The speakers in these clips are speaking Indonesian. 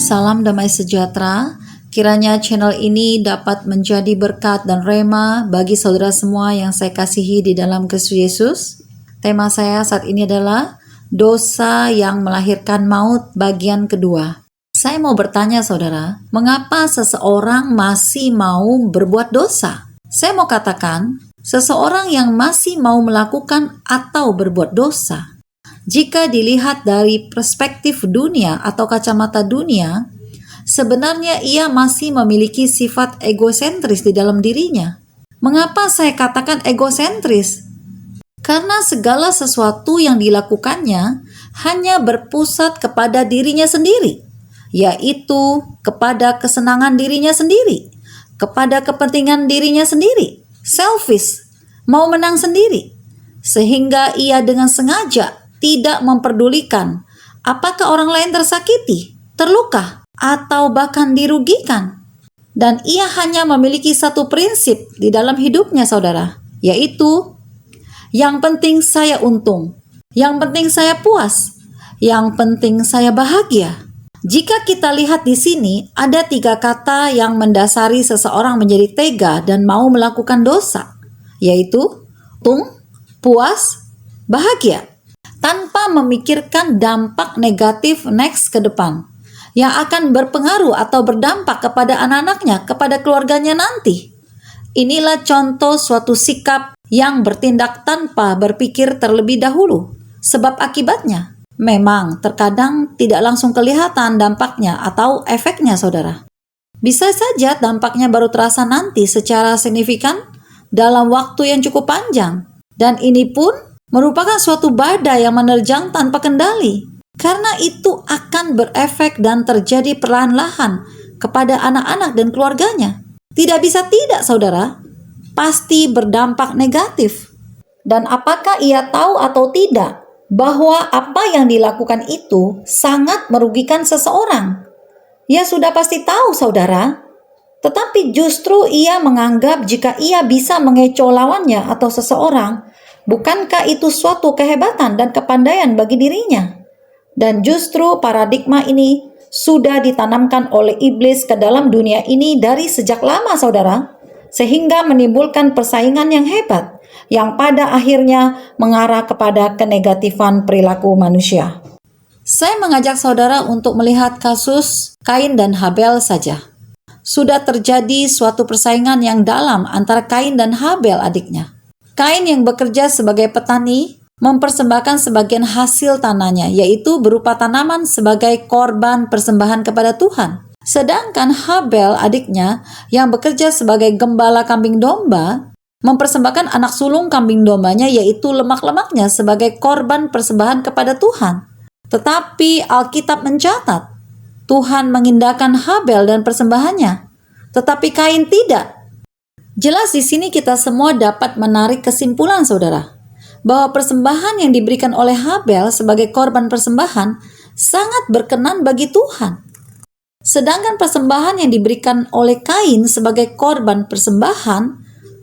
Salam damai sejahtera. Kiranya channel ini dapat menjadi berkat dan rema bagi saudara semua yang saya kasihi di dalam Kristus Yesus. Tema saya saat ini adalah dosa yang melahirkan maut bagian kedua. Saya mau bertanya saudara, mengapa seseorang masih mau berbuat dosa? Saya mau katakan, seseorang yang masih mau melakukan atau berbuat dosa, jika dilihat dari perspektif dunia atau kacamata dunia, sebenarnya ia masih memiliki sifat egosentris di dalam dirinya. Mengapa saya katakan egosentris? Karena segala sesuatu yang dilakukannya hanya berpusat kepada dirinya sendiri, yaitu kepada kesenangan dirinya sendiri, kepada kepentingan dirinya sendiri, selfish, mau menang sendiri, sehingga ia dengan sengaja tidak memperdulikan apakah orang lain tersakiti, terluka, atau bahkan dirugikan. Dan ia hanya memiliki satu prinsip di dalam hidupnya saudara, yaitu yang penting saya untung, yang penting saya puas, yang penting saya bahagia. Jika kita lihat di sini, ada 3 kata yang mendasari seseorang menjadi tega dan mau melakukan dosa, yaitu untung, puas, bahagia, tanpa memikirkan dampak negatif next ke depan yang akan berpengaruh atau berdampak kepada anak-anaknya, kepada keluarganya nanti. Inilah contoh suatu sikap yang bertindak tanpa berpikir terlebih dahulu. Sebab akibatnya memang terkadang tidak langsung kelihatan dampaknya atau efeknya saudara. Bisa saja dampaknya baru terasa nanti secara signifikan dalam waktu yang cukup panjang. Dan ini pun merupakan suatu badai yang menerjang tanpa kendali. Karena itu akan berefek dan terjadi perlahan-lahan kepada anak-anak dan keluarganya. Tidak bisa tidak, saudara. Pasti berdampak negatif. Dan apakah ia tahu atau tidak bahwa apa yang dilakukan itu sangat merugikan seseorang? Ia sudah pasti tahu, saudara. Tetapi justru ia menganggap jika ia bisa mengecoh lawannya atau seseorang, bukankah itu suatu kehebatan dan kepandaian bagi dirinya? Dan justru paradigma ini sudah ditanamkan oleh iblis ke dalam dunia ini dari sejak lama saudara, sehingga menimbulkan persaingan yang hebat, yang pada akhirnya mengarah kepada kenegatifan perilaku manusia. Saya mengajak saudara untuk melihat kasus Kain dan Habel saja. Sudah terjadi suatu persaingan yang dalam antara Kain dan Habel adiknya. Kain yang bekerja sebagai petani mempersembahkan sebagian hasil tanahnya, yaitu berupa tanaman sebagai korban persembahan kepada Tuhan. Sedangkan Habel adiknya yang bekerja sebagai gembala kambing domba mempersembahkan anak sulung kambing dombanya, yaitu lemak-lemaknya sebagai korban persembahan kepada Tuhan. Tetapi Alkitab mencatat Tuhan mengindahkan Habel dan persembahannya, tetapi Kain tidak. Jelas di sini kita semua dapat menarik kesimpulan saudara, bahwa persembahan yang diberikan oleh Habel sebagai korban persembahan sangat berkenan bagi Tuhan. Sedangkan persembahan yang diberikan oleh Kain sebagai korban persembahan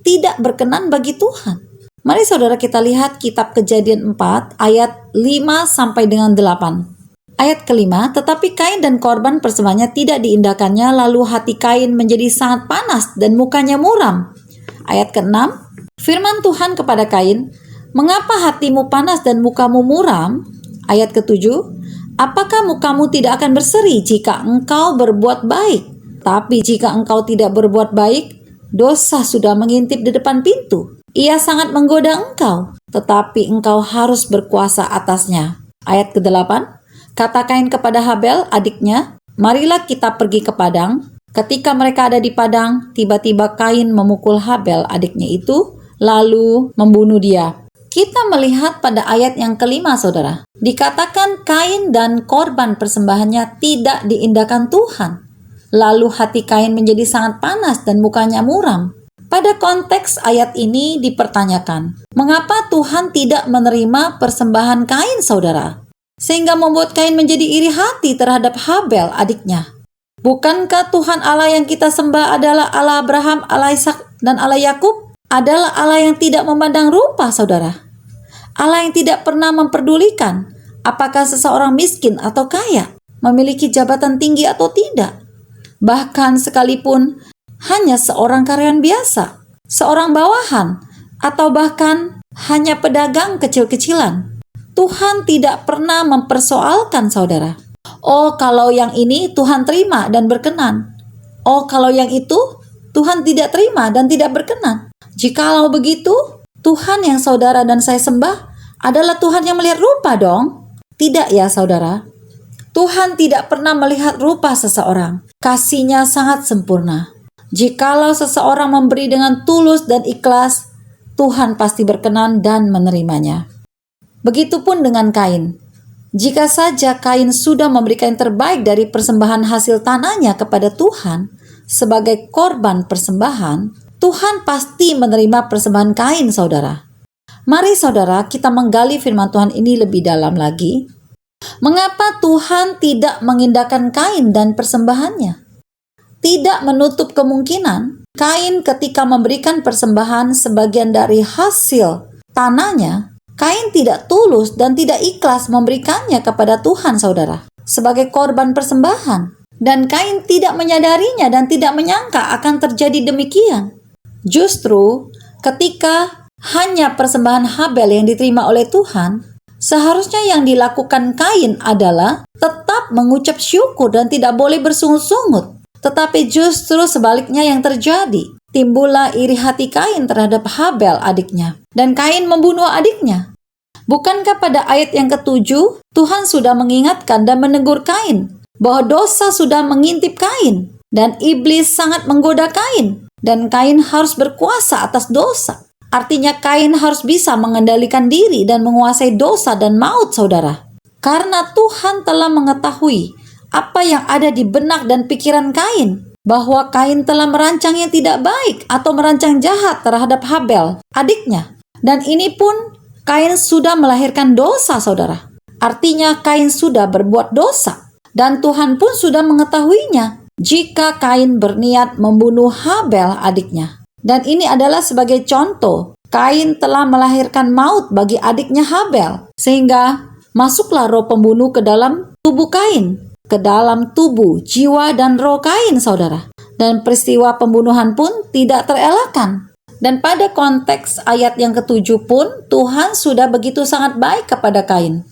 tidak berkenan bagi Tuhan. Mari saudara kita lihat kitab Kejadian 4 ayat 5 sampai dengan 8. Ayat kelima, tetapi Kain dan korban persembahannya tidak diindahkannya, lalu hati Kain menjadi sangat panas dan mukanya muram. Ayat keenam, firman Tuhan kepada Kain, mengapa hatimu panas dan mukamu muram? Ayat ketujuh, apakah mukamu tidak akan berseri jika engkau berbuat baik? Tapi jika engkau tidak berbuat baik, dosa sudah mengintip di depan pintu. Ia sangat menggoda engkau, tetapi engkau harus berkuasa atasnya. Ayat ke-8, kata Kain kepada Habel adiknya, marilah kita pergi ke padang. Ketika mereka ada di padang, tiba-tiba Kain memukul Habel adiknya itu, lalu membunuh dia. Kita melihat pada ayat yang kelima saudara, dikatakan Kain dan korban persembahannya tidak diindahkan Tuhan. Lalu hati Kain menjadi sangat panas dan mukanya muram. Pada konteks ayat ini dipertanyakan, mengapa Tuhan tidak menerima persembahan Kain saudara? Sehingga membuat Kain menjadi iri hati terhadap Habel adiknya. Bukankah Tuhan Allah yang kita sembah adalah Allah Abraham, Allah Ishak, dan Allah Yakub? Adalah Allah yang tidak memandang rupa saudara. Allah yang tidak pernah memperdulikan apakah seseorang miskin atau kaya. memiliki jabatan tinggi atau tidak. Bahkan sekalipun hanya seorang karyawan biasa, seorang bawahan, atau bahkan hanya pedagang kecil-kecilan. Tuhan tidak pernah mempersoalkan saudara. Oh, kalau yang ini Tuhan terima dan berkenan. Oh, kalau yang itu Tuhan tidak terima dan tidak berkenan. Jikalau begitu, Tuhan yang saudara dan saya sembah adalah Tuhan yang melihat rupa dong. Tidak ya saudara. Tuhan tidak pernah melihat rupa seseorang. Kasih-Nya sangat sempurna. Jikalau seseorang memberi dengan tulus dan ikhlas, Tuhan pasti berkenan dan menerimanya. Begitupun dengan Kain. Jika saja Kain sudah memberikan yang terbaik dari persembahan hasil tanahnya kepada Tuhan sebagai korban persembahan, Tuhan pasti menerima persembahan Kain, saudara. Mari saudara, kita menggali firman Tuhan ini lebih dalam lagi. Mengapa Tuhan tidak mengindahkan Kain dan persembahannya? Tidak menutup kemungkinan Kain ketika memberikan persembahan sebagian dari hasil tanahnya, Kain tidak tulus dan tidak ikhlas memberikannya kepada Tuhan, saudara, sebagai korban persembahan. Dan Kain tidak menyadarinya dan tidak menyangka akan terjadi demikian. Justru ketika hanya persembahan Habel yang diterima oleh Tuhan, seharusnya yang dilakukan Kain adalah tetap mengucap syukur dan tidak boleh bersungut-sungut. Tetapi justru sebaliknya yang terjadi. Timbullah iri hati Kain terhadap Habel adiknya. Dan Kain membunuh adiknya. Bukankah pada ayat yang ke-7, Tuhan sudah mengingatkan dan menegur Kain bahwa dosa sudah mengintip Kain. Dan iblis sangat menggoda Kain. Dan Kain harus berkuasa atas dosa. Artinya Kain harus bisa mengendalikan diri dan menguasai dosa dan maut, saudara. Karena Tuhan telah mengetahui apa yang ada di benak dan pikiran Kain, bahwa Kain telah merancang yang tidak baik atau merancang jahat terhadap Habel, adiknya. Dan ini pun Kain sudah melahirkan dosa, saudara. Artinya Kain sudah berbuat dosa. Dan Tuhan pun sudah mengetahuinya jika Kain berniat membunuh Habel, adiknya. Dan ini adalah sebagai contoh, Kain telah melahirkan maut bagi adiknya Habel. Sehingga masuklah roh pembunuh ke dalam tubuh Kain, ke dalam tubuh, jiwa, dan roh Kain, saudara. Dan peristiwa pembunuhan pun tidak terelakkan. Dan pada konteks ayat yang ke-7 pun, Tuhan sudah begitu sangat baik kepada Kain.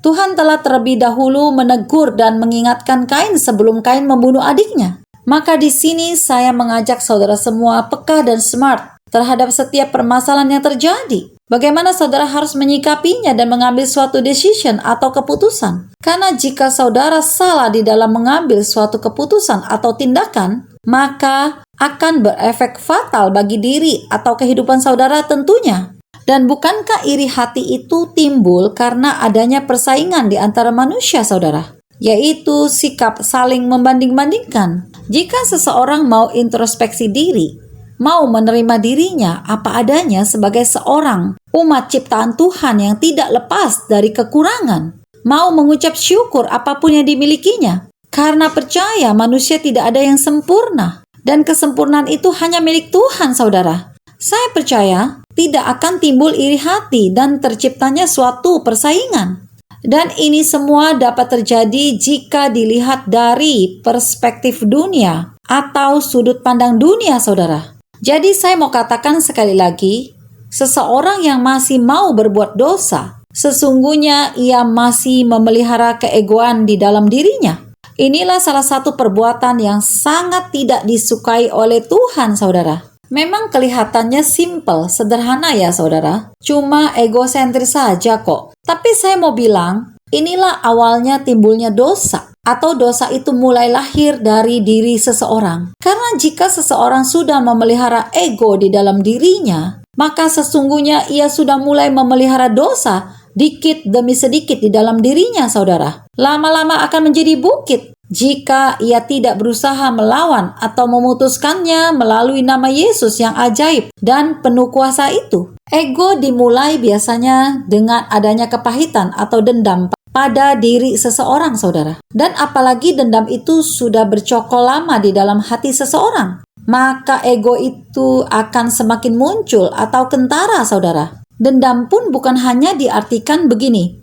Tuhan telah terlebih dahulu menegur dan mengingatkan Kain sebelum Kain membunuh adiknya. Maka di sini saya mengajak saudara semua peka dan smart terhadap setiap permasalahan yang terjadi. Bagaimana saudara harus menyikapinya dan mengambil suatu decision atau keputusan. Karena jika saudara salah di dalam mengambil suatu keputusan atau tindakan, maka akan berefek fatal bagi diri atau kehidupan saudara tentunya. Dan bukankah iri hati itu timbul karena adanya persaingan di antara manusia, saudara? Yaitu sikap saling membanding-bandingkan. Jika seseorang mau introspeksi diri, mau menerima dirinya apa adanya sebagai seorang umat ciptaan Tuhan yang tidak lepas dari kekurangan, mau mengucap syukur apapun yang dimilikinya, karena percaya manusia tidak ada yang sempurna, dan kesempurnaan itu hanya milik Tuhan, saudara. Saya percaya tidak akan timbul iri hati dan terciptanya suatu persaingan. Dan ini semua dapat terjadi jika dilihat dari perspektif dunia atau sudut pandang dunia, saudara. Jadi saya mau katakan sekali lagi, seseorang yang masih mau berbuat dosa, sesungguhnya ia masih memelihara keegoan di dalam dirinya. Inilah salah satu perbuatan yang sangat tidak disukai oleh Tuhan, saudara. Memang kelihatannya simple, sederhana ya saudara. Cuma egosentris saja kok. Tapi saya mau bilang, inilah awalnya timbulnya dosa. Atau dosa itu mulai lahir dari diri seseorang. Karena jika seseorang sudah memelihara ego di dalam dirinya, maka sesungguhnya ia sudah mulai memelihara dosa dikit demi sedikit di dalam dirinya, saudara. Lama-lama akan menjadi bukit jika ia tidak berusaha melawan atau memutuskannya melalui nama Yesus yang ajaib dan penuh kuasa itu. Ego dimulai biasanya dengan adanya kepahitan atau dendam pada diri seseorang, saudara. Dan apalagi dendam itu sudah bercokol lama di dalam hati seseorang, maka ego itu akan semakin muncul atau kentara, saudara. Dendam pun bukan hanya diartikan begini,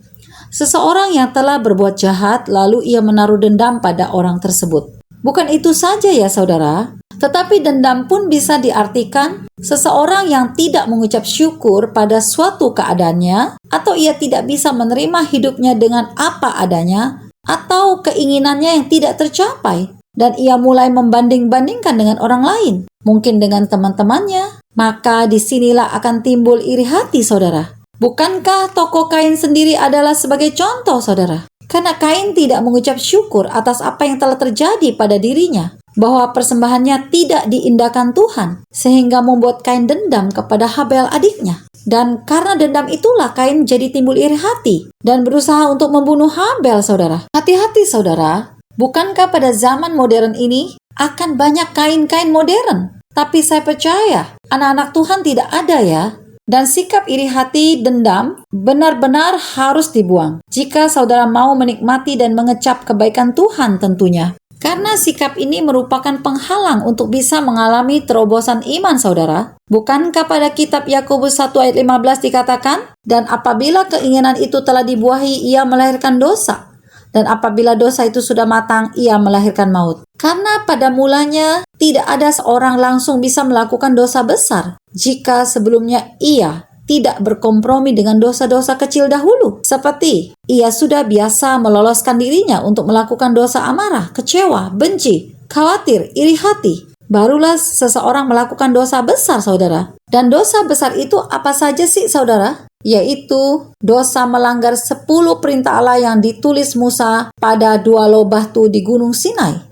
Seseorang yang telah berbuat jahat, lalu ia menaruh dendam pada orang tersebut. Bukan itu saja ya saudara, tetapi dendam pun bisa diartikan seseorang yang tidak mengucap syukur pada suatu keadaannya, atau ia tidak bisa menerima hidupnya dengan apa adanya, atau keinginannya yang tidak tercapai, dan ia mulai membanding-bandingkan dengan orang lain, mungkin dengan teman-temannya. Maka disinilah akan timbul iri hati saudara. Bukankah tokoh Kain sendiri adalah sebagai contoh saudara? Karena Kain tidak mengucap syukur atas apa yang telah terjadi pada dirinya, bahwa persembahannya tidak diindahkan Tuhan, sehingga membuat Kain dendam kepada Habel adiknya. Dan karena dendam itulah Kain jadi timbul iri hati dan berusaha untuk membunuh Habel saudara. Hati-hati saudara, bukankah pada zaman modern ini akan banyak Kain-Kain modern? Tapi saya percaya anak-anak Tuhan tidak ada ya. Dan sikap iri hati, dendam, benar-benar harus dibuang jika saudara mau menikmati dan mengecap kebaikan Tuhan tentunya. Karena sikap ini merupakan penghalang untuk bisa mengalami terobosan iman saudara. Bukankah pada kitab Yakobus 1 ayat 15 dikatakan, dan apabila keinginan itu telah dibuahi, ia melahirkan dosa. Dan apabila dosa itu sudah matang, ia melahirkan maut. Karena pada mulanya tidak ada seorang langsung bisa melakukan dosa besar jika sebelumnya ia tidak berkompromi dengan dosa-dosa kecil dahulu. Seperti ia sudah biasa meloloskan dirinya untuk melakukan dosa amarah, kecewa, benci, khawatir, iri hati. Barulah seseorang melakukan dosa besar saudara. Dan dosa besar itu apa saja sih saudara? Yaitu dosa melanggar 10 perintah Allah yang ditulis Musa pada 2 lobah batu di Gunung Sinai.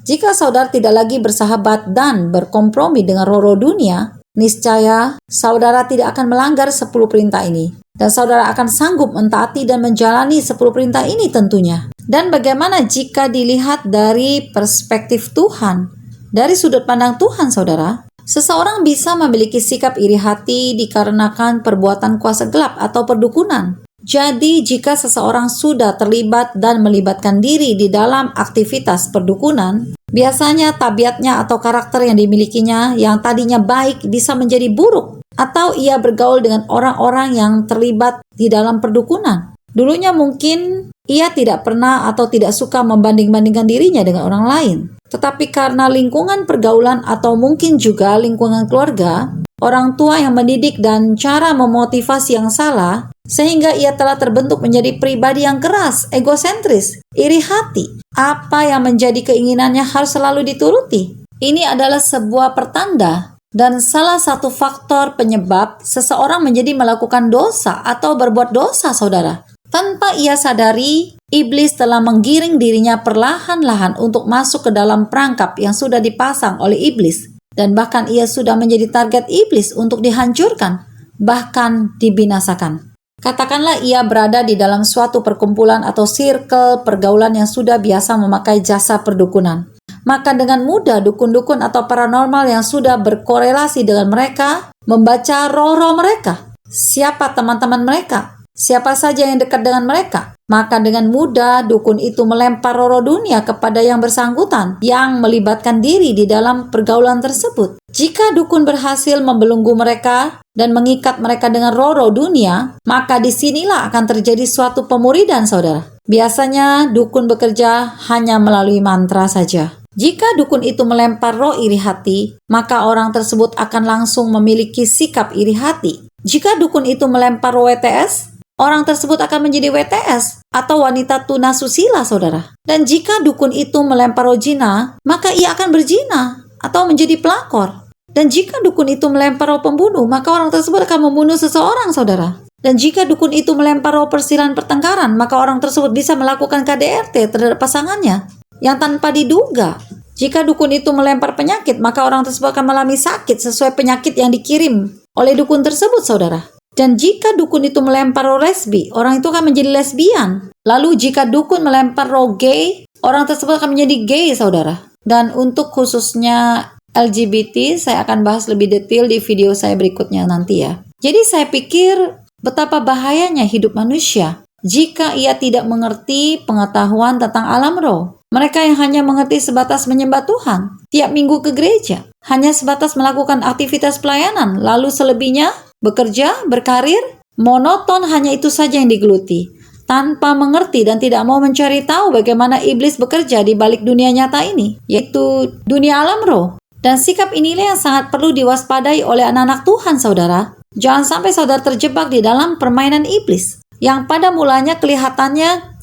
Jika saudara tidak lagi bersahabat dan berkompromi dengan roh-roh dunia, niscaya saudara tidak akan melanggar 10 perintah ini. Dan saudara akan sanggup mentaati dan menjalani 10 perintah ini tentunya. Dan bagaimana jika dilihat dari perspektif Tuhan, dari sudut pandang Tuhan saudara? Seseorang bisa memiliki sikap iri hati dikarenakan perbuatan kuasa gelap atau perdukunan. Jadi, jika seseorang sudah terlibat dan melibatkan diri di dalam aktivitas perdukunan, biasanya tabiatnya atau karakter yang dimilikinya yang tadinya baik bisa menjadi buruk, atau ia bergaul dengan orang-orang yang terlibat di dalam perdukunan. Dulunya mungkin ia tidak pernah atau tidak suka membanding-bandingkan dirinya dengan orang lain. Tetapi karena lingkungan pergaulan atau mungkin juga lingkungan keluarga, orang tua yang mendidik dan cara memotivasi yang salah, sehingga ia telah terbentuk menjadi pribadi yang keras, egosentris, iri hati. Apa yang menjadi keinginannya harus selalu dituruti. Ini adalah sebuah pertanda dan salah satu faktor penyebab seseorang menjadi melakukan dosa atau berbuat dosa saudara. Tanpa ia sadari, iblis telah menggiring dirinya perlahan-lahan untuk masuk ke dalam perangkap yang sudah dipasang oleh iblis. Dan bahkan ia sudah menjadi target iblis untuk dihancurkan, bahkan dibinasakan. Katakanlah ia berada di dalam suatu perkumpulan atau circle pergaulan yang sudah biasa memakai jasa perdukunan. Maka dengan mudah dukun-dukun atau paranormal yang sudah berkorelasi dengan mereka, membaca roh-roh mereka. Siapa teman-teman mereka? Siapa saja yang dekat dengan mereka? Maka dengan mudah dukun itu melempar roh dunia kepada yang bersangkutan yang melibatkan diri di dalam pergaulan tersebut. Jika dukun berhasil membelenggu mereka dan mengikat mereka dengan roh dunia, maka disinilah akan terjadi suatu pemuridan saudara. Biasanya dukun bekerja hanya melalui mantra saja. Jika dukun itu melempar roh iri hati, maka orang tersebut akan langsung memiliki sikap iri hati. Jika dukun itu melempar roh WTS, orang tersebut akan menjadi WTS atau wanita tunasusila saudara. Dan jika dukun itu melempar roh jina, maka ia akan berzina atau menjadi pelakor. Dan jika dukun itu melempar roh pembunuh, maka orang tersebut akan membunuh seseorang saudara. Dan jika dukun itu melempar roh persilan pertengkaran, maka orang tersebut bisa melakukan KDRT terhadap pasangannya yang tanpa diduga. Jika dukun itu melempar penyakit, maka orang tersebut akan mengalami sakit sesuai penyakit yang dikirim oleh dukun tersebut saudara. Dan jika dukun itu melempar roh lesbi, orang itu akan menjadi lesbian. Lalu jika dukun melempar roh gay, orang tersebut akan menjadi gay saudara. Dan untuk khususnya LGBT, saya akan bahas lebih detail di video saya berikutnya nanti ya. Jadi saya pikir betapa bahayanya hidup manusia jika ia tidak mengerti pengetahuan tentang alam roh. Mereka yang hanya mengerti sebatas menyembah Tuhan, tiap minggu ke gereja, hanya sebatas melakukan aktivitas pelayanan, lalu selebihnya bekerja, berkarir, monoton hanya itu saja yang digeluti. tanpa mengerti dan tidak mau mencari tahu bagaimana iblis bekerja di balik dunia nyata ini, yaitu dunia alam roh. Dan sikap inilah yang sangat perlu diwaspadai oleh anak-anak Tuhan, saudara. Jangan sampai saudara terjebak di dalam permainan iblis, yang pada mulanya kelihatannya,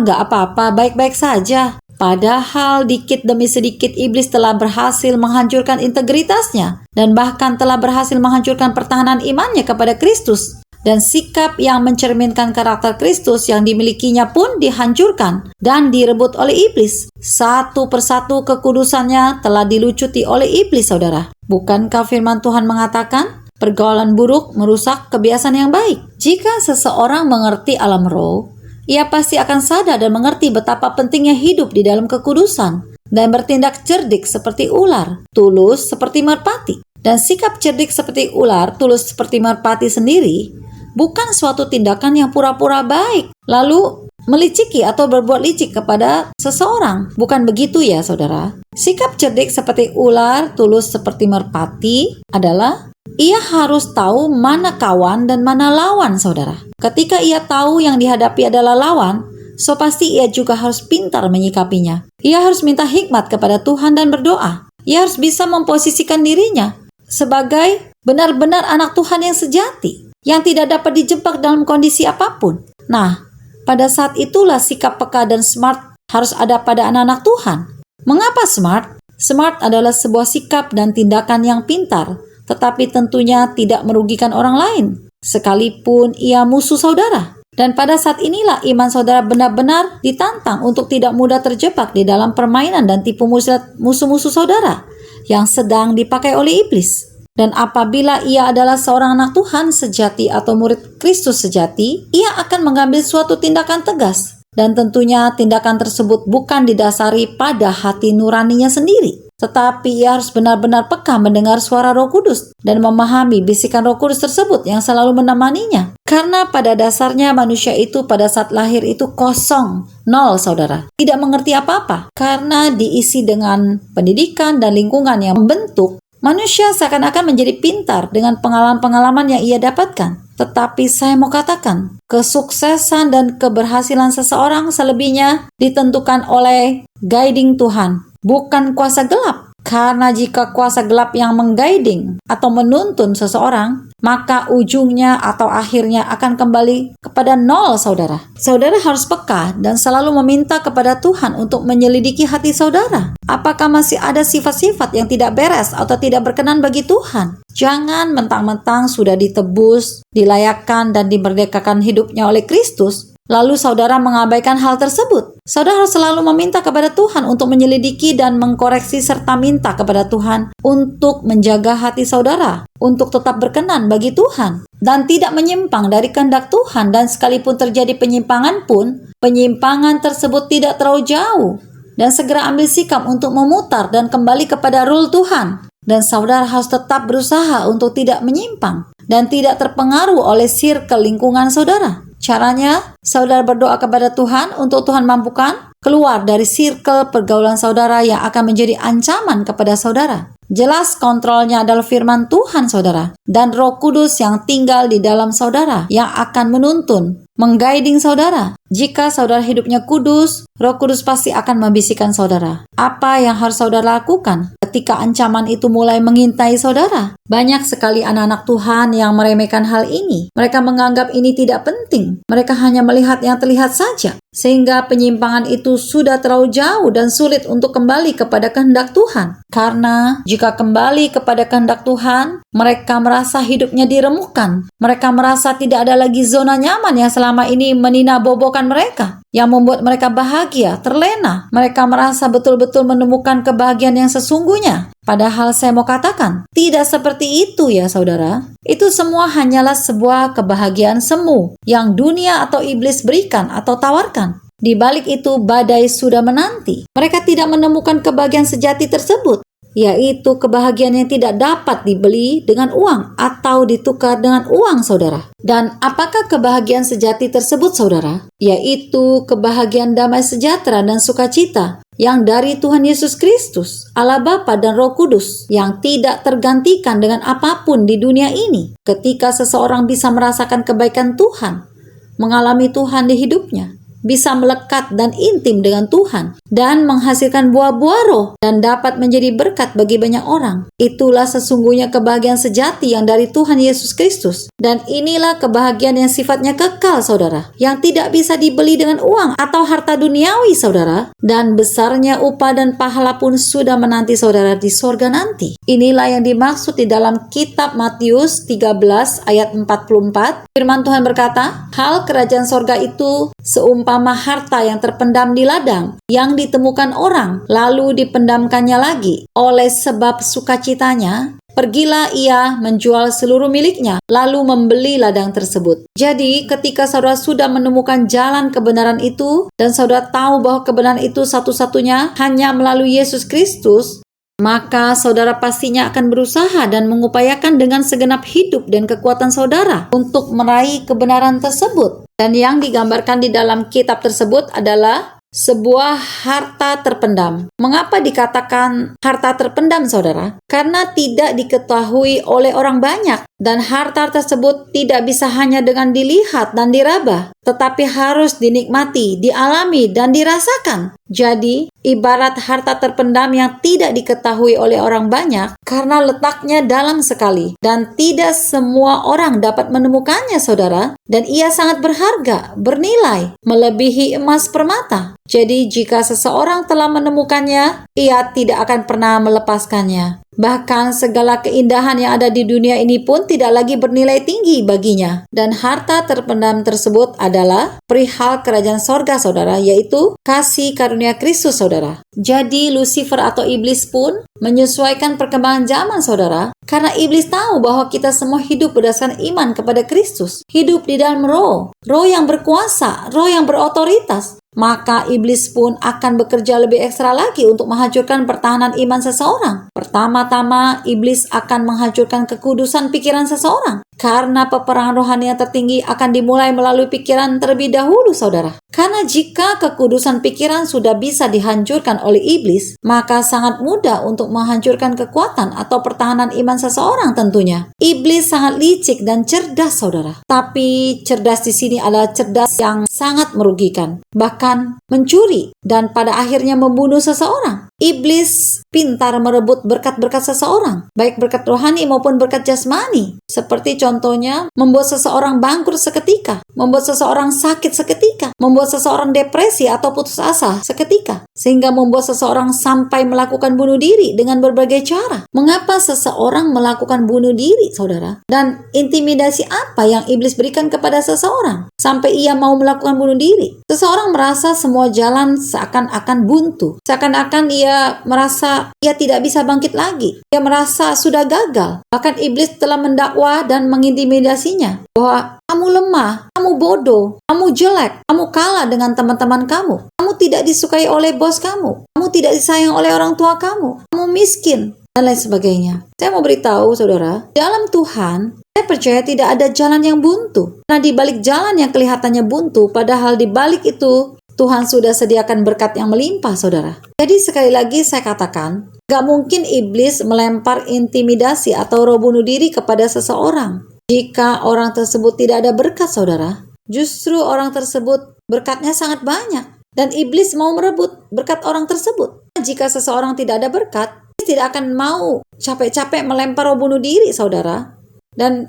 nggak apa-apa, baik-baik saja. Padahal dikit demi sedikit iblis telah berhasil menghancurkan integritasnya dan bahkan telah berhasil menghancurkan pertahanan imannya kepada Kristus. Dan sikap yang mencerminkan karakter Kristus yang dimilikinya pun dihancurkan dan direbut oleh iblis. Satu persatu kekudusannya telah dilucuti oleh iblis, saudara. Bukankah firman Tuhan mengatakan, pergaulan buruk merusak kebiasaan yang baik? Jika seseorang mengerti alam roh, ia pasti akan sadar dan mengerti betapa pentingnya hidup di dalam kekudusan dan bertindak cerdik seperti ular, tulus seperti merpati. Dan sikap cerdik seperti ular, tulus seperti merpati sendiri bukan suatu tindakan yang pura-pura baik, lalu meliciki atau berbuat licik kepada seseorang. Bukan begitu ya, saudara. Sikap cerdik seperti ular, tulus seperti merpati adalah ia harus tahu mana kawan dan mana lawan, saudara. Ketika ia tahu yang dihadapi adalah lawan, so pasti ia juga harus pintar menyikapinya. Ia harus minta hikmat kepada Tuhan dan berdoa. Ia harus bisa memposisikan dirinya sebagai benar-benar anak Tuhan yang sejati, yang tidak dapat dijebak dalam kondisi apapun. Nah, pada saat itulah sikap peka dan smart harus ada pada anak-anak Tuhan. Mengapa smart? Smart adalah sebuah sikap dan tindakan yang pintar, tetapi tentunya tidak merugikan orang lain, sekalipun ia musuh saudara. Dan pada saat inilah iman saudara benar-benar ditantang untuk tidak mudah terjebak di dalam permainan dan tipu muslihat musuh-musuh saudara yang sedang dipakai oleh iblis. Dan apabila ia adalah seorang anak Tuhan sejati atau murid Kristus sejati, ia akan mengambil suatu tindakan tegas. Dan tentunya tindakan tersebut bukan didasari pada hati nuraninya sendiri, tetapi ia harus benar-benar peka mendengar suara Roh Kudus dan memahami bisikan Roh Kudus tersebut yang selalu menemaninya. Karena pada dasarnya manusia itu pada saat lahir itu kosong, nol, saudara. Tidak mengerti apa-apa karena diisi dengan pendidikan dan lingkungan yang membentuk. Manusia seakan-akan menjadi pintar dengan pengalaman-pengalaman yang ia dapatkan. Tetapi saya mau katakan, kesuksesan dan keberhasilan seseorang selebihnya ditentukan oleh guiding Tuhan, bukan kuasa gelap. Karena jika kuasa gelap yang mengguiding atau menuntun seseorang, maka ujungnya atau akhirnya akan kembali kepada nol, saudara. Saudara harus peka dan selalu meminta kepada Tuhan untuk menyelidiki hati saudara. Apakah masih ada sifat-sifat yang tidak beres atau tidak berkenan bagi Tuhan? Jangan mentang-mentang sudah ditebus, dilayakkan, dan dimerdekakan hidupnya oleh Kristus, lalu saudara mengabaikan hal tersebut. Saudara harus selalu meminta kepada Tuhan untuk menyelidiki dan mengkoreksi serta minta kepada Tuhan untuk menjaga hati saudara, untuk tetap berkenan bagi Tuhan dan tidak menyimpang dari kehendak Tuhan. Dan sekalipun terjadi penyimpangan pun, penyimpangan tersebut tidak terlalu jauh, dan segera ambil sikap untuk memutar dan kembali kepada rule Tuhan. Dan saudara harus tetap berusaha untuk tidak menyimpang dan tidak terpengaruh oleh circle lingkungan saudara. Caranya, saudara berdoa kepada Tuhan untuk Tuhan mampukan keluar dari circle pergaulan saudara yang akan menjadi ancaman kepada saudara. Jelas kontrolnya adalah firman Tuhan, saudara, dan Roh Kudus yang tinggal di dalam saudara yang akan menuntun, mengguiding saudara. Jika saudara hidupnya kudus, Roh Kudus pasti akan membisikkan saudara. Apa yang harus saudara lakukan ketika ancaman itu mulai mengintai saudara? Banyak sekali anak-anak Tuhan yang meremehkan hal ini. Mereka menganggap ini tidak penting. Mereka hanya melihat yang terlihat saja. Sehingga penyimpangan itu sudah terlalu jauh dan sulit untuk kembali kepada kehendak Tuhan. Karena jika kembali kepada kehendak Tuhan, mereka merasa hidupnya diremukkan. Mereka merasa tidak ada lagi zona nyaman yang selama ini meninabobokan mereka, yang membuat mereka bahagia, terlena. Mereka merasa betul-betul menemukan kebahagiaan yang sesungguhnya. Padahal saya mau katakan, tidak seperti itu ya saudara. Itu semua hanyalah sebuah kebahagiaan semu yang dunia atau iblis berikan atau tawarkan. Di balik itu badai sudah menanti. Mereka tidak menemukan kebahagiaan sejati tersebut, yaitu kebahagiaan yang tidak dapat dibeli dengan uang atau ditukar dengan uang, saudara. Dan apakah kebahagiaan sejati tersebut, saudara? Yaitu kebahagiaan damai sejahtera dan sukacita yang dari Tuhan Yesus Kristus, Allah Bapa dan Roh Kudus, yang tidak tergantikan dengan apapun di dunia ini. Ketika seseorang bisa merasakan kebaikan Tuhan, mengalami Tuhan di hidupnya, bisa melekat dan intim dengan Tuhan, dan menghasilkan buah-buah roh, dan dapat menjadi berkat bagi banyak orang. Itulah sesungguhnya kebahagiaan sejati yang dari Tuhan Yesus Kristus. Dan inilah kebahagiaan yang sifatnya kekal, saudara, yang tidak bisa dibeli dengan uang atau harta duniawi, saudara. Dan besarnya upah dan pahala pun sudah menanti saudara di sorga nanti. Inilah yang dimaksud di dalam kitab Matius 13 ayat 44. Firman Tuhan berkata, hal kerajaan sorga itu seumpama harta yang terpendam di ladang, yang ditemukan orang, lalu dipendamkannya lagi. Oleh sebab sukacitanya, pergilah ia menjual seluruh miliknya, lalu membeli ladang tersebut. Jadi, ketika saudara sudah menemukan jalan kebenaran itu, dan saudara tahu bahwa kebenaran itu satu-satunya hanya melalui Yesus Kristus, maka saudara pastinya akan berusaha dan mengupayakan dengan segenap hidup dan kekuatan saudara untuk meraih kebenaran tersebut. Dan yang digambarkan di dalam kitab tersebut adalah sebuah harta terpendam. Mengapa dikatakan harta terpendam, saudara? Karena tidak diketahui oleh orang banyak, dan harta tersebut tidak bisa hanya dengan dilihat dan diraba, tetapi harus dinikmati, dialami, dan dirasakan. Jadi, ibarat harta terpendam yang tidak diketahui oleh orang banyak karena letaknya dalam sekali, dan tidak semua orang dapat menemukannya, saudara. Dan ia sangat berharga, bernilai, melebihi emas permata. Jadi, jika seseorang telah menemukannya, ia tidak akan pernah melepaskannya. Bahkan segala keindahan yang ada di dunia ini pun tidak lagi bernilai tinggi baginya. Dan harta terpendam tersebut adalah perihal kerajaan sorga, saudara, yaitu kasih karunia Kristus, saudara. Jadi Lucifer atau iblis pun menyesuaikan perkembangan zaman, saudara, karena iblis tahu bahwa kita semua hidup berdasarkan iman kepada Kristus, hidup di dalam roh yang berkuasa, roh yang berotoritas. Maka iblis pun akan bekerja lebih ekstra lagi untuk menghancurkan pertahanan iman seseorang. Pertama-tama, iblis akan menghancurkan kekudusan pikiran seseorang. Karena peperangan rohani yang tertinggi akan dimulai melalui pikiran terlebih dahulu, saudara. Karena jika kekudusan pikiran sudah bisa dihancurkan oleh iblis, maka sangat mudah untuk menghancurkan kekuatan atau pertahanan iman seseorang tentunya. Iblis sangat licik dan cerdas, saudara. Tapi cerdas di sini adalah cerdas yang sangat merugikan. Bahkan mencuri dan pada akhirnya membunuh seseorang. Iblis pintar merebut berkat-berkat seseorang, baik berkat rohani maupun berkat jasmani. Seperti contohnya, membuat seseorang bangkrut seketika, membuat seseorang sakit seketika, membuat seseorang depresi atau putus asa seketika, sehingga membuat seseorang sampai melakukan bunuh diri dengan berbagai cara. Mengapa seseorang melakukan bunuh diri, saudara? Dan intimidasi apa yang iblis berikan kepada seseorang sampai ia mau melakukan bunuh diri? Seseorang merasa semua jalan seakan-akan buntu, seakan-akan ia merasa ia tidak bisa bangkit lagi. Ia merasa sudah gagal. Bahkan iblis telah mendakwa dan mengintimidasinya bahwa kamu lemah, kamu bodoh, kamu jelek, kamu kalah dengan teman-teman kamu, kamu tidak disukai oleh bos kamu, kamu tidak disayang oleh orang tua kamu, kamu miskin, dan lain sebagainya. Saya mau beritahu, saudara, dalam Tuhan, saya percaya tidak ada jalan yang buntu. Nah, di balik jalan yang kelihatannya buntu, padahal di balik itu Tuhan sudah sediakan berkat yang melimpah, saudara. Jadi sekali lagi saya katakan, gak mungkin iblis melempar intimidasi atau roh bunuh diri kepada seseorang. Jika orang tersebut tidak ada berkat, saudara, justru orang tersebut berkatnya sangat banyak. Dan iblis mau merebut berkat orang tersebut. Jika seseorang tidak ada berkat, iblis tidak akan mau capek-capek melempar roh bunuh diri, saudara. Dan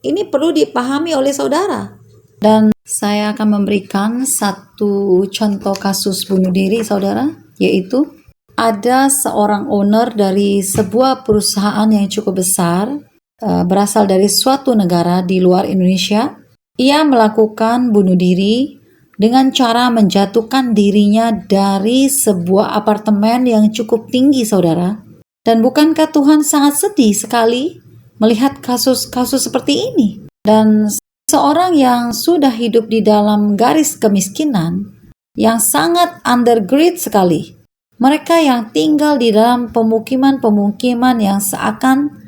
ini perlu dipahami oleh saudara. Dan saya akan memberikan satu contoh kasus bunuh diri, saudara, yaitu ada seorang owner dari sebuah perusahaan yang cukup besar, berasal dari suatu negara di luar Indonesia. Ia melakukan bunuh diri dengan cara menjatuhkan dirinya dari sebuah apartemen yang cukup tinggi, saudara. Dan bukankah Tuhan sangat sedih sekali melihat kasus-kasus seperti ini? Dan seorang yang sudah hidup di dalam garis kemiskinan, yang sangat undergrade sekali. Mereka yang tinggal di dalam pemukiman-pemukiman yang seakan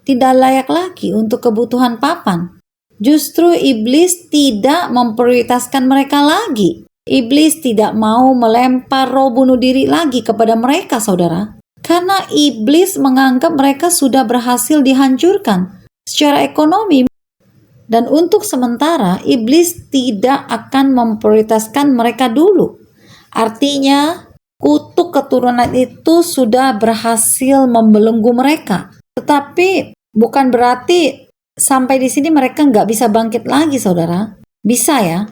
tidak layak lagi untuk kebutuhan papan. Justru iblis tidak memprioritaskan mereka lagi. Iblis tidak mau melempar roh bunuh diri lagi kepada mereka, saudara. Karena iblis menganggap mereka sudah berhasil dihancurkan secara ekonomi. Dan untuk sementara, iblis tidak akan memprioritaskan mereka dulu. Artinya, kutuk keturunan itu sudah berhasil membelenggu mereka. Tetapi bukan berarti sampai di sini mereka nggak bisa bangkit lagi, saudara. Bisa ya,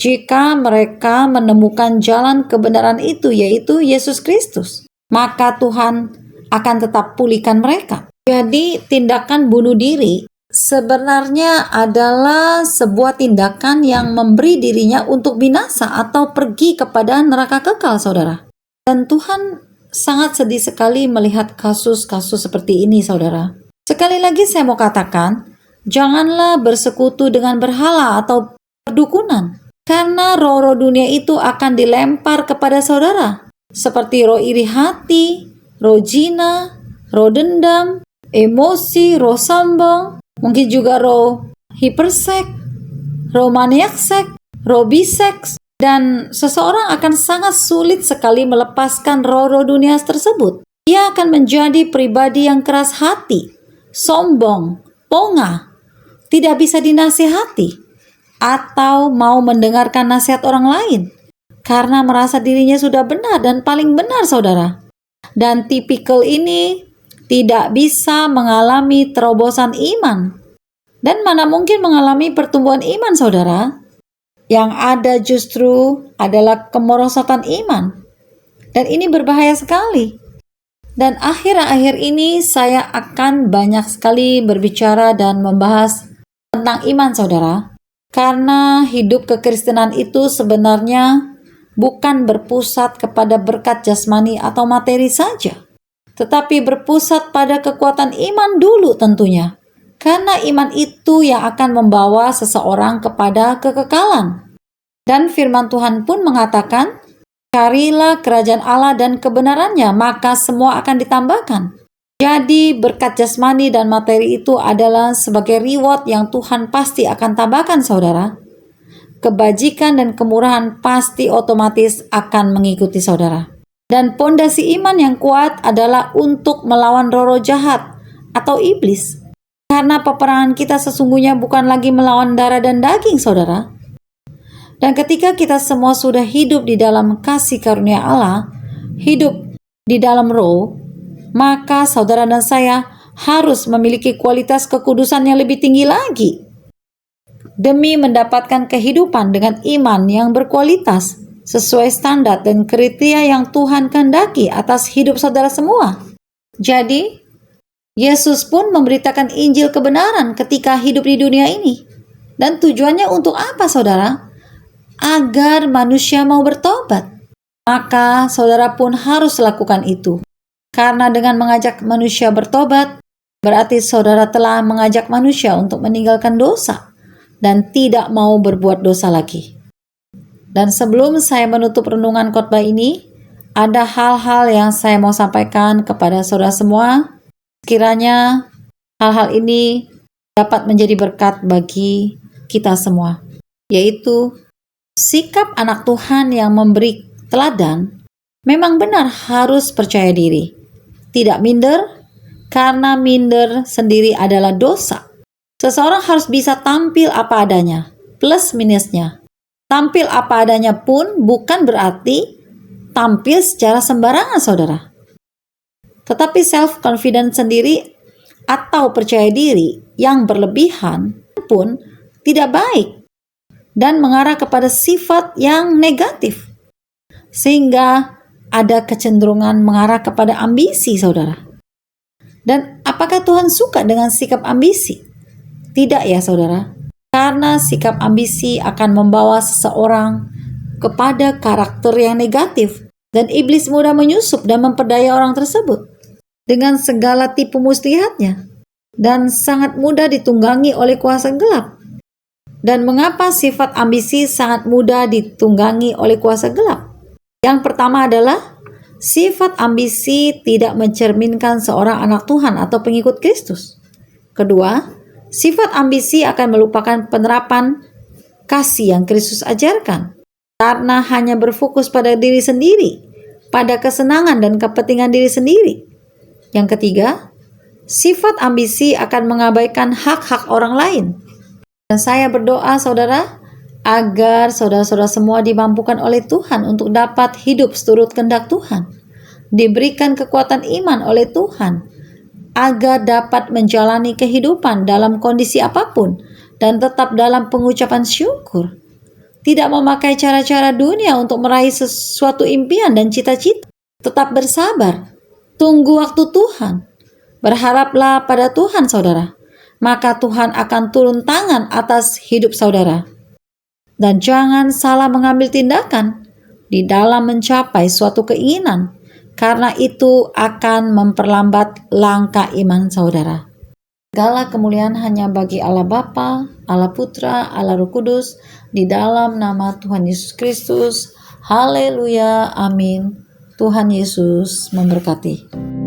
jika mereka menemukan jalan kebenaran itu, yaitu Yesus Kristus. Maka Tuhan akan tetap pulihkan mereka. Jadi tindakan bunuh diri sebenarnya adalah sebuah tindakan yang memberi dirinya untuk binasa atau pergi kepada neraka kekal, saudara. Dan Tuhan sangat sedih sekali melihat kasus-kasus seperti ini, saudara. Sekali lagi saya mau katakan, janganlah bersekutu dengan berhala atau perdukunan. Karena roh-roh dunia itu akan dilempar kepada saudara. Seperti roh iri hati, roh zina, roh dendam, emosi, roh sombong, mungkin juga roh hiperseks, roh maniak seks, roh biseks, dan seseorang akan sangat sulit sekali melepaskan roh-roh dunia tersebut. Ia akan menjadi pribadi yang keras hati, sombong, pongah, tidak bisa dinasihati, atau mau mendengarkan nasihat orang lain, karena merasa dirinya sudah benar dan paling benar, saudara. Dan tipikal ini tidak bisa mengalami terobosan iman. Dan mana mungkin mengalami pertumbuhan iman, saudara? Yang ada justru adalah kemerosotan iman. Dan ini berbahaya sekali. Dan akhir-akhir ini saya akan banyak sekali berbicara dan membahas tentang iman, saudara. Karena hidup kekristenan itu sebenarnya bukan berpusat kepada berkat jasmani atau materi saja, tetapi berpusat pada kekuatan iman dulu tentunya. Karena iman itu yang akan membawa seseorang kepada kekekalan. Dan firman Tuhan pun mengatakan, carilah kerajaan Allah dan kebenarannya, maka semua akan ditambahkan. Jadi berkat jasmani dan materi itu adalah sebagai reward yang Tuhan pasti akan tambahkan, saudara. Kebajikan dan kemurahan pasti otomatis akan mengikuti saudara. Dan pondasi iman yang kuat adalah untuk melawan roh-roh jahat atau iblis. Karena peperangan kita sesungguhnya bukan lagi melawan darah dan daging, saudara. Dan ketika kita semua sudah hidup di dalam kasih karunia Allah, hidup di dalam roh, maka saudara dan saya harus memiliki kualitas kekudusan yang lebih tinggi lagi. Demi mendapatkan kehidupan dengan iman yang berkualitas, sesuai standar dan kriteria yang Tuhan kehendaki atas hidup saudara semua. Jadi, Yesus pun memberitakan Injil kebenaran ketika hidup di dunia ini. Dan tujuannya untuk apa, saudara? Agar manusia mau bertobat. Maka saudara pun harus lakukan itu. Karena dengan mengajak manusia bertobat, berarti saudara telah mengajak manusia untuk meninggalkan dosa dan tidak mau berbuat dosa lagi. Dan sebelum saya menutup renungan khotbah ini, ada hal-hal yang saya mau sampaikan kepada saudara semua. Kiranya hal-hal ini dapat menjadi berkat bagi kita semua, yaitu sikap anak Tuhan yang memberi teladan memang benar harus percaya diri, tidak minder, karena minder sendiri adalah dosa. Seseorang harus bisa tampil apa adanya, plus minusnya. Tampil apa adanya pun bukan berarti tampil secara sembarangan, saudara. Tetapi self-confidence sendiri atau percaya diri yang berlebihan pun tidak baik dan mengarah kepada sifat yang negatif. Sehingga ada kecenderungan mengarah kepada ambisi, saudara. Dan apakah Tuhan suka dengan sikap ambisi? Tidak ya, saudara. Karena sikap ambisi akan membawa seseorang kepada karakter yang negatif. Dan iblis mudah menyusup dan memperdaya orang tersebut dengan segala tipu muslihatnya. Dan sangat mudah ditunggangi oleh kuasa gelap. Dan mengapa sifat ambisi sangat mudah ditunggangi oleh kuasa gelap? Yang pertama adalah sifat ambisi tidak mencerminkan seorang anak Tuhan atau pengikut Kristus. Kedua, sifat ambisi akan melupakan penerapan kasih yang Kristus ajarkan karena hanya berfokus pada diri sendiri, pada kesenangan dan kepentingan diri sendiri. Yang ketiga, sifat ambisi akan mengabaikan hak-hak orang lain. Dan saya berdoa saudara, agar saudara-saudara semua dimampukan oleh Tuhan untuk dapat hidup seturut kehendak Tuhan, diberikan kekuatan iman oleh Tuhan, agar dapat menjalani kehidupan dalam kondisi apapun dan tetap dalam pengucapan syukur. Tidak memakai cara-cara dunia untuk meraih sesuatu impian dan cita-cita. Tetap bersabar, tunggu waktu Tuhan. Berharaplah pada Tuhan saudara, maka Tuhan akan turun tangan atas hidup saudara. Dan jangan salah mengambil tindakan di dalam mencapai suatu keinginan, karena itu akan memperlambat langkah iman saudara. Segala kemuliaan hanya bagi Allah Bapa, Allah Putra, Allah Roh Kudus, di dalam nama Tuhan Yesus Kristus. Haleluya, amin. Tuhan Yesus memberkati.